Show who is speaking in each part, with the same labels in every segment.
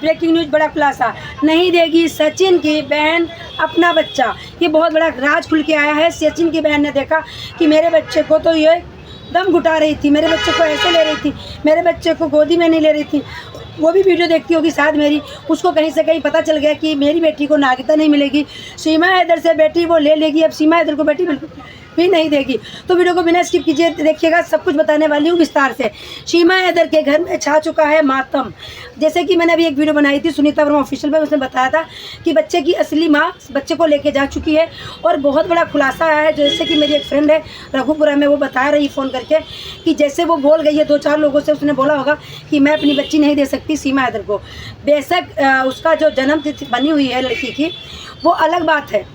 Speaker 1: Breaking news, बड़ा खुलासा, नहीं देगी सचिन की बहन अपना बच्चा। ये बहुत बड़ा राज खुल के आया है। सचिन की बहन ने देखा कि मेरे बच्चे को तो ये दम घुटा रही थी, मेरे बच्चे को ऐसे ले रही थी, मेरे बच्चे को गोदी में नहीं ले रही थी। वो भी वीडियो देखती होगी शायद मेरी, उसको कहीं से कहीं पता चल गया कि मेरी बेटी को नागरिकता नहीं मिलेगी, सीमा हैदर से बेटी वो ले लेगी, अब सीमा हैदर को बेटी बिल्कुल भी नहीं देगी। तो वीडियो को बिना स्किप कीजिए, देखिएगा, सब कुछ बताने वाली हूँ विस्तार से। सीमा हैदर के घर में छा चुका है मातम। जैसे कि मैंने अभी एक वीडियो बनाई थी सुनीता वर्मा ऑफिशियल पे, उसने बताया था कि बच्चे की असली माँ बच्चे को लेके जा चुकी है और बहुत बड़ा खुलासा आया है। जैसे कि मेरी एक फ्रेंड है रघुपुरा में, वो बता रही फ़ोन करके कि जैसे वो बोल गई है 2-4 लोगों से, उसने बोला होगा कि मैं अपनी बच्ची नहीं दे सकती सीमा हैदर को। बेशक उसका जो जन्म तिथि बनी हुई है लड़की की वो अलग बात है,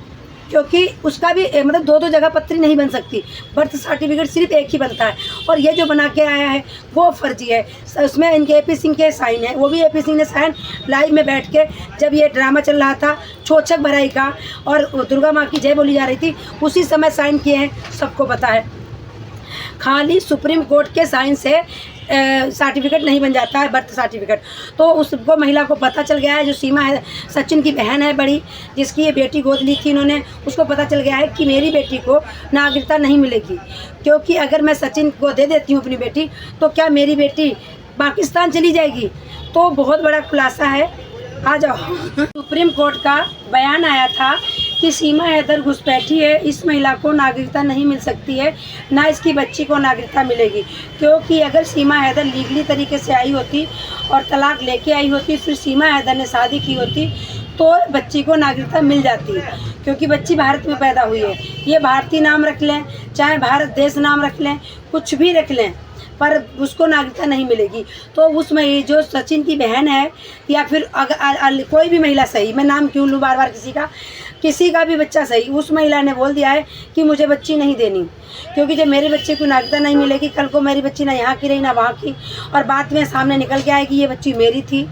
Speaker 1: क्योंकि उसका भी मतलब 2-2 जगह पत्री नहीं बन सकती, बर्थ सर्टिफिकेट सिर्फ एक ही बनता है। और ये जो बना के आया है वो फर्जी है। उसमें इनके AP सिंह के साइन है, वो भी AP सिंह ने साइन लाइव में बैठ के, जब ये ड्रामा चल रहा था छोचक भराई का और दुर्गा माँ की जय बोली जा रही थी, उसी समय साइन किए हैं, सबको पता है। खाली सुप्रीम कोर्ट के साइन से सर्टिफिकेट नहीं बन जाता है, बर्थ सर्टिफिकेट। तो उसको महिला को पता चल गया है, जो सीमा है सचिन की बहन है बड़ी, जिसकी ये बेटी गोद ली थी इन्होंने, उसको पता चल गया है कि मेरी बेटी को नागरिकता नहीं मिलेगी, क्योंकि अगर मैं सचिन को दे देती हूँ अपनी बेटी तो क्या मेरी बेटी पाकिस्तान चली जाएगी। तो बहुत बड़ा खुलासा है, आ जाओ। सुप्रीम कोर्ट का बयान आया था कि सीमा हैदर घुसपैठी है, इस महिला को नागरिकता नहीं मिल सकती है, ना इसकी बच्ची को नागरिकता मिलेगी। क्योंकि अगर सीमा हैदर लीगली तरीके से आई होती और तलाक लेके आई होती, फिर सीमा हैदर ने शादी की होती, तो बच्ची को नागरिकता मिल जाती, क्योंकि बच्ची भारत में पैदा हुई है। ये भारतीय नाम रख लें, चाहे भारत देश नाम रख लें, कुछ भी रख लें, पर उसको नागरिकता नहीं मिलेगी। तो उसमें जो सचिन की बहन है या फिर अगर कोई भी महिला सही, मैं नाम क्यों लूँ बार बार किसी का भी बच्चा सही, उस महिला ने बोल दिया है कि मुझे बच्ची नहीं देनी, क्योंकि जब मेरे बच्चे को नागरिकता नहीं मिलेगी, कल को मेरी बच्ची ना यहाँ की रही ना वहाँ की, और बाद में सामने निकल के आएगी ये बच्ची मेरी थी,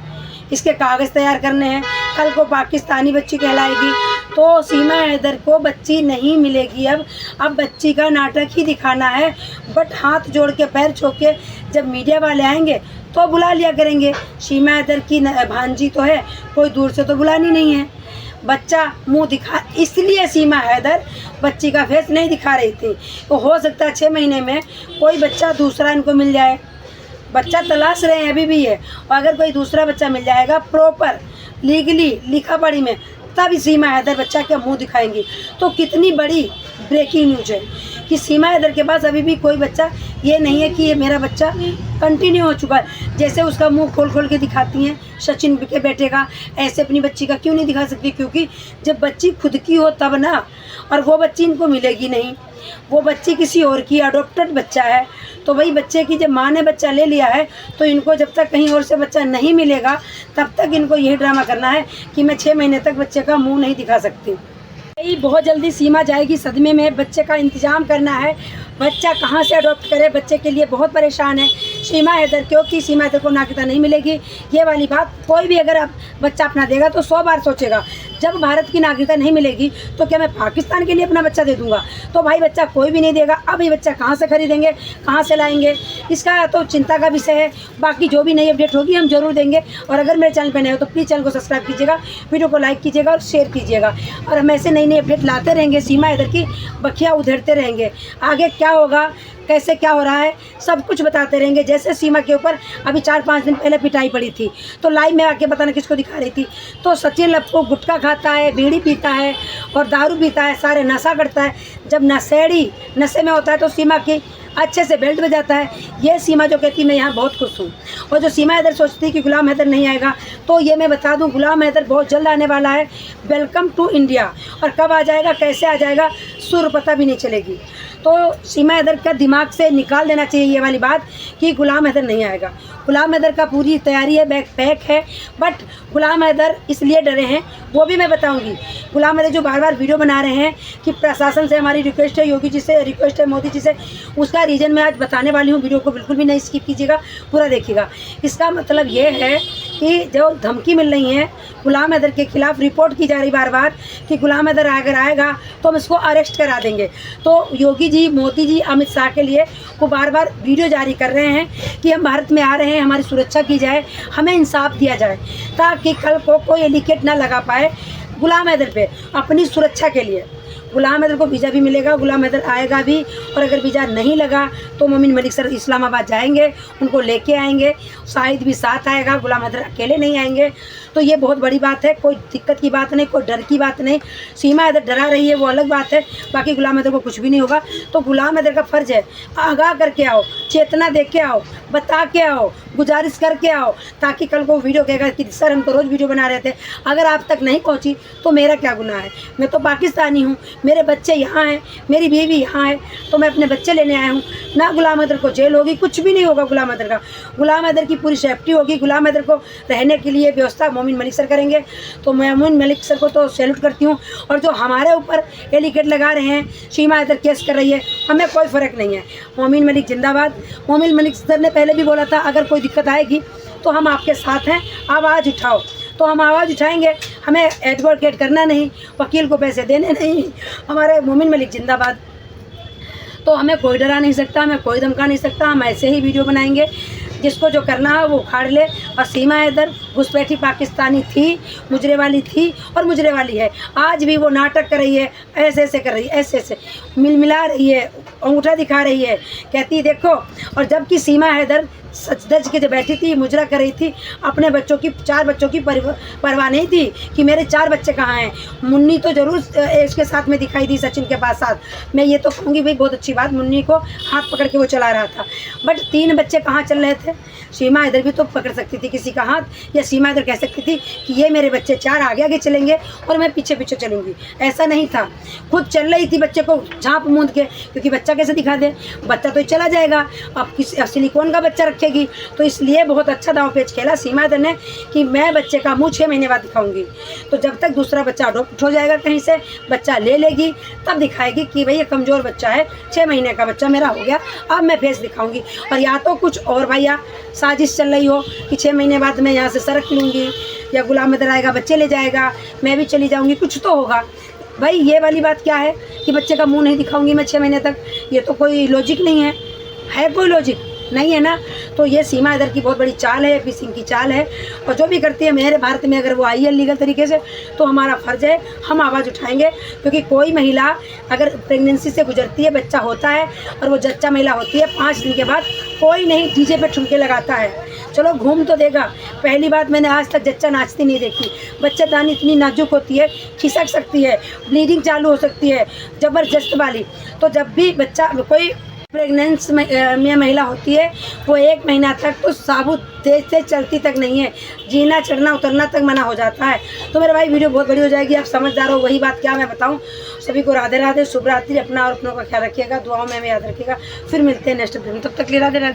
Speaker 1: इसके कागज़ तैयार करने हैं, कल को पाकिस्तानी बच्ची कहलाएगी। तो सीमा हैदर को बच्ची नहीं मिलेगी। अब बच्ची का नाटक ही दिखाना है, बट हाथ जोड़ के पैर छू के जब मीडिया वाले आएंगे तो बुला लिया करेंगे। सीमा हैदर की भांजी तो है, कोई दूर से तो बुलानी नहीं है। बच्चा मुंह दिखा, इसलिए सीमा हैदर बच्ची का फेस नहीं दिखा रही थी। तो हो सकता है 6 महीने में कोई बच्चा दूसरा इनको मिल जाए, बच्चा तलाश रहे हैं अभी भी है, और अगर कोई दूसरा बच्चा मिल जाएगा प्रॉपर लीगली लिखा पढ़ी में, तब सीमा हैदर बच्चा का मुंह दिखाएंगी। तो कितनी बड़ी ब्रेकिंग न्यूज है कि सीमा हैदर के पास अभी भी कोई बच्चा ये नहीं है कि ये मेरा बच्चा कंटिन्यू हो चुका है। जैसे उसका मुंह खोल खोल के दिखाती हैं सचिन के बेटे का, ऐसे अपनी बच्ची का क्यों नहीं दिखा सकती? क्योंकि जब बच्ची खुद की हो तब ना, और वो बच्ची इनको मिलेगी नहीं, वो बच्ची किसी और की अडॉप्टेड बच्चा है। तो वही बच्चे की जब माँ ने बच्चा ले लिया है, तो इनको जब तक कहीं और से बच्चा नहीं मिलेगा तब तक इनको यही ड्रामा करना है कि मैं 6 महीने तक बच्चे का मुंह नहीं दिखा सकती। बहुत जल्दी सीमा जाएगी सदमे में, बच्चे का इंतज़ाम करना है, बच्चा कहाँ से अडॉप्ट करे, बच्चे के लिए बहुत परेशान है सीमा हैदर, क्योंकि सीमा हैदर को नागरिकता नहीं मिलेगी। ये वाली बात कोई भी अगर बच्चा अपना देगा तो 100 बार सोचेगा। जब भारत की नागरिकता नहीं मिलेगी तो क्या मैं पाकिस्तान के लिए अपना बच्चा दे दूंगा? तो भाई बच्चा कोई भी नहीं देगा। अब ये बच्चा कहाँ से खरीदेंगे, कहाँ से लाएंगे, इसका तो चिंता का विषय है। बाकी जो भी नई अपडेट होगी हम जरूर देंगे, और अगर मेरे चैनल पर नए हो तो प्लीज़ चैनल को सब्सक्राइब कीजिएगा, वीडियो को लाइक कीजिएगा और शेयर कीजिएगा, और हम ऐसे नई अपडेट लाते रहेंगे, सीमा हैदर की बखिया उधेड़ते रहेंगे। आगे क्या होगा, कैसे क्या हो रहा है, सब कुछ बताते रहेंगे। जैसे सीमा के ऊपर अभी 4-5 दिन पहले पिटाई पड़ी थी, तो लाइव में आके बताना किसको दिखा रही थी। तो सचिन लप्पू गुटखा खाता है, बीड़ी पीता है और दारू पीता है, सारे नशा करता है। जब नशेड़ी नशे में होता है तो सीमा की अच्छे से बेल्ट बजाता है। ये सीमा जो कहती मैं यहाँ बहुत खुश हूँ, और जो सीमा हैदर सोचती कि गुलाम हैदर नहीं आएगा, तो ये मैं बता दूँ गुलाम हैदर बहुत जल्द आने वाला है। वेलकम टू इंडिया, और कब आ जाएगा कैसे आ जाएगा सुर पता भी नहीं चलेगी। तो सीमा हैदर का दिमाग से निकाल देना चाहिए ये वाली बात कि गुलाम हैदर नहीं आएगा। गुलाम हैदर का पूरी तैयारी है, बैग पैक है, बट गुलाम हैदर इसलिए डरे हैं वो भी मैं बताऊंगी। गुलाम हैदर जो बार बार वीडियो बना रहे हैं कि प्रशासन से हमारी रिक्वेस्ट है, योगी जी से रिक्वेस्ट है, मोदी जी से, उसका रीज़न मैं आज बताने वाली हूँ। वीडियो को बिल्कुल भी नहीं स्किप कीजिएगा, पूरा देखिएगा। इसका मतलब ये है कि जो धमकी मिल रही है गुलाम हैदर के खिलाफ, रिपोर्ट की जा रही बार बार कि गुलाम हैदर अगर आएगा तो हम इसको अरेस्ट करा देंगे। तो योगी जी, मोदी जी अमित शाह के लिए वो बार बार वीडियो जारी कर रहे हैं कि हम भारत में आ रहे हैं, हमारी सुरक्षा की जाए, हमें इंसाफ दिया जाए, ताकि कल को कोई एलिकेट ना लगा पाए गुलाम हैदर पे, अपनी सुरक्षा के लिए। गुलाम हैदर को वीज़ा भी मिलेगा, गुलाम हैदर आएगा भी, और अगर वीज़ा नहीं लगा तो मोमिन मलिक सर इस्लामाबाद जाएंगे, उनको लेके आएंगे, शाहिद भी साथ आएगा, गुलाम हैदर अकेले नहीं आएंगे। तो ये बहुत बड़ी बात है, कोई दिक्कत की बात नहीं, कोई डर की बात नहीं। सीमा हैदर डरा रही है वो अलग बात है, बाकी गुलाम हैदर को कुछ भी नहीं होगा। तो गुलाम हैदर का फ़र्ज़ है आगाह करके आओ, चेतना दे के आओ, बता के आओ, गुजारिश करके आओ, ताकि कल को वीडियो कहेगा कि सर हम तो रोज़ वीडियो बना रहे थे, अगर आप तक नहीं पहुंची तो मेरा क्या गुनाह है? मैं तो पाकिस्तानी हूँ, मेरे बच्चे यहाँ हैं, मेरी बीवी यहाँ है, तो मैं अपने बच्चे लेने आया हूँ ना। गुलाम हैदर को जेल होगी, कुछ भी नहीं होगा गुलाम हैदर का। गुलाम हैदर की पूरी सेफ्टी होगी, गुलाम हैदर को रहने के लिए व्यवस्था मोमिन मलिक सर करेंगे। तो मैं मोमिन मलिक सर को तो सैल्यूट करती हूँ। और जो हमारे ऊपर एलिगेट लगा रहे हैं, सीमा हैदर केस कर रही है, हमें कोई फ़र्क नहीं है। मोमिन मलिक जिंदाबाद। मोमिन मलिक सर ने पहले भी बोला था अगर कोई दिक्कत आएगी तो हम आपके साथ हैं, आवाज़ उठाओ। तो हम आवाज़ उठाएंगे, हमें एडवोकेट करना नहीं, वकील को पैसे देने नहीं। हमारे मोमिन मलिक जिंदाबाद। तो हमें कोई डरा नहीं सकता, हमें कोई धमका नहीं सकता। हम ऐसे ही वीडियो बनाएंगे, जिसको जो करना है वो उखाड़ ले। और सीमा हैदर घुसपैठी पाकिस्तानी थी, मुजरे वाली थी और मुजरे वाली है। आज भी वो नाटक कर रही है, ऐसे ऐसे कर रही है, ऐसे ऐसे मिला रही है, अंगूठा दिखा रही है, कहती देखो। और जबकि सीमा हैदर सच धज के जो बैठी थी, मुजरा कर रही थी, अपने बच्चों की, 4 बच्चों की परवाह नहीं थी कि मेरे 4 बच्चे कहाँ हैं। मुन्नी तो ज़रूर इसके साथ में दिखाई दी, सचिन के पास साथ। मैं ये तो कहूँगी भाई बहुत अच्छी बात, मुन्नी को हाथ पकड़ के वो चला रहा था। बट 3 बच्चे कहाँ चल रहे थे? सीमा हैदर भी तो पकड़ सकती थी किसी का हाथ, या सीमा हैदर कह सकती थी कि ये मेरे बच्चे 4 आगे आगे चलेंगे और मैं पीछे पीछे चलूँगी। ऐसा नहीं था, खुद चल रही थी बच्चे को झाँप मूंद के, क्योंकि बच्चा कैसे दिखा दे, बच्चा तो चला जाएगा। अब किसी सिलिकॉन का बच्चा रखेगी, तो इसलिए बहुत अच्छा दांव पेच खेला सीमा हैदर ने कि मैं बच्चे का मुँह 6 महीने बाद दिखाऊंगी। तो जब तक दूसरा बच्चा अडॉप्ट हो जाएगा, कहीं से बच्चा ले लेगी, तब दिखाएगी कि भाई ये कमज़ोर बच्चा है, 6 महीने का बच्चा मेरा हो गया, अब मैं फेस दिखाऊंगी। और या तो कुछ और भैया साजिश चल रही हो कि 6 महीने बाद मैं यहाँ से सरक लूँगी, या गुलाम हैदर आएगा बच्चे ले जाएगा, मैं भी चली जाऊँगी, कुछ तो होगा। भाई ये वाली बात क्या है कि बच्चे का मुंह नहीं दिखाऊंगी मैं 6 महीने तक? ये तो कोई लॉजिक नहीं है कोई लॉजिक नहीं है ना। तो ये सीमा हैदर की बहुत बड़ी चाल है, सिंह की चाल है। और जो भी करती है मेरे भारत में, अगर वो आई है लीगल तरीके से, तो हमारा फ़र्ज़ है, हम आवाज़ उठाएंगे। क्योंकि कोई महिला अगर प्रेगनेंसी से गुजरती है, बच्चा होता है और वो जच्चा महिला होती है, 5 दिन के बाद कोई नहीं डीजे पे ठुमके लगाता है, चलो घूम तो देगा। पहली बात, मैंने आज तक जच्चा नाचती नहीं देखी। बच्चेदानी इतनी नाजुक होती है, खिसक सकती है, ब्लीडिंग चालू हो सकती है ज़बरदस्त वाली। तो जब भी बच्चा कोई प्रेगनेंस में महिला होती है, वो 1 महीना तक तो साबुत तेज से चलती तक नहीं है, जीना चढ़ना उतरना तक मना हो जाता है। तो मेरे भाई वीडियो बहुत बड़ी हो जाएगी, आप समझदार हो। वही बात क्या मैं बताऊं। सभी को राधे राधे, शुभ रात्रि। अपना और अपनों का ख्याल रखिएगा, दुआओं में हमें याद रखिएगा। फिर मिलते हैं नेक्स्ट वीडियो में, तब तक के लिए राधे राधे।